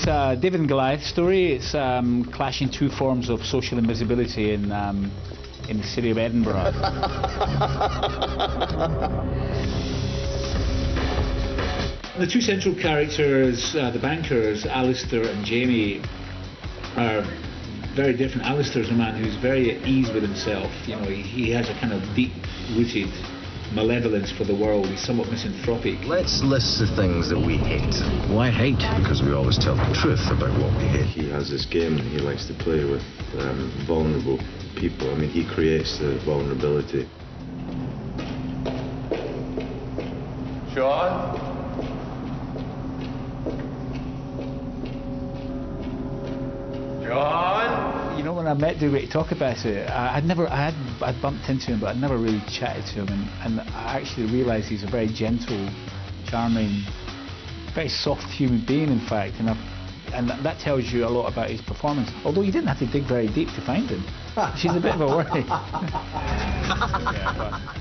It's a David and Goliath story. It's clashing two forms of social invisibility in the city of Edinburgh. The two central characters, the bankers, Alistair and Jamie, are very different. Alistair's a man who's very at ease with himself. You know, he has a kind of deep-rooted malevolence for the world. He's somewhat misanthropic. Let's list the things that we hate. Why hate? Because we always tell the truth about what we hate. He has this game that he likes to play with vulnerable people. I mean, he creates the vulnerability. Sean? John? You know, when I met Dougray to talk about it, I'd bumped into him, but I'd never really chatted to him, and I actually realised he's a very gentle, charming, very soft human being, in fact, and that tells you a lot about his performance. Although you didn't have to dig very deep to find him, which is a bit of a worry.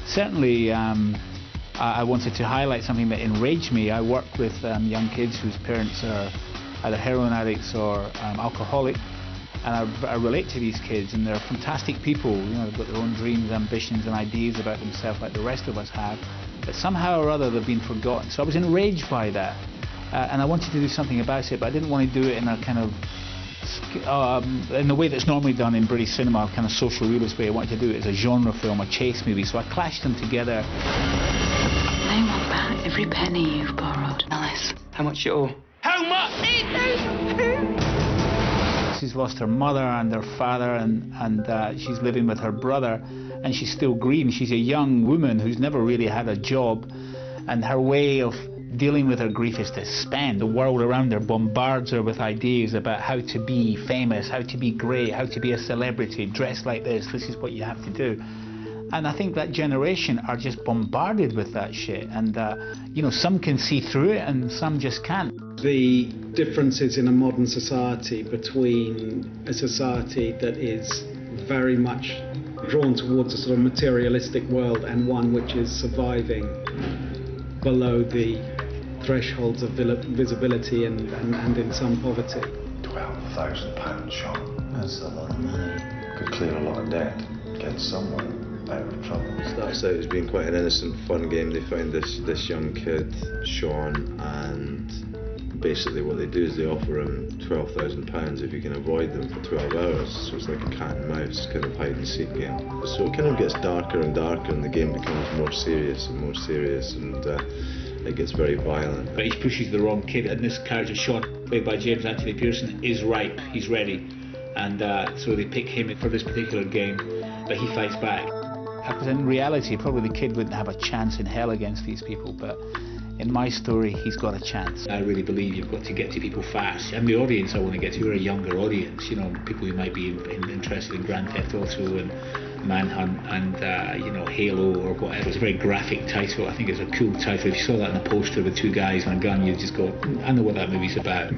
Certainly, I wanted to highlight something that enraged me. I work with young kids whose parents are either heroin addicts or alcoholic. And I relate to these kids, and they're fantastic people. You know, they've got their own dreams, ambitions, and ideas about themselves, like the rest of us have. But somehow or other, they've been forgotten. So I was enraged by that, and I wanted to do something about it. But I didn't want to do it in a kind of, in the way that's normally done in British cinema, kind of social realist way. I wanted to do it as a genre film, a chase movie. So I clashed them together. They want back every penny you've borrowed, Alice. How much you owe? How much? 8,000 She's lost her mother and her father, and she's living with her brother, and she's still green. She's a young woman who's never really had a job, and her way of dealing with her grief is to spend. The world around her bombards her with ideas about how to be famous, how to be great, how to be a celebrity, dress like this is what you have to do. And I think that generation are just bombarded with that shit, and you know, some can see through it and some just can't. The differences in a modern society between a society that is very much drawn towards a sort of materialistic world and one which is surviving below the thresholds of visibility and in some poverty. £12,000, Sean. That's a lot of money. Could clear a lot of debt, get someone out of trouble. It starts out as being quite an innocent, fun game. They find this young kid, Sean, and basically what they do is they offer him £12,000 if you can avoid them for 12 hours. So it's like a cat and mouse kind of hide and seek game. So it kind of gets darker and darker, and the game becomes more serious and more serious, and it gets very violent. But he pushes the wrong kid, and this character, Sean, played by James Anthony Pearson, is ripe, he's ready. And so they pick him for this particular game, but he fights back. Because in reality, probably the kid wouldn't have a chance in hell against these people, but in my story, he's got a chance. I really believe you've got to get to people fast. And the audience I want to get to are a younger audience, you know, people who might be interested in Grand Theft Auto and Manhunt and, you know, Halo or whatever. It's a very graphic title. I think it's a cool title. If you saw that in a poster with two guys and a gun, you'd just go, I know what that movie's about.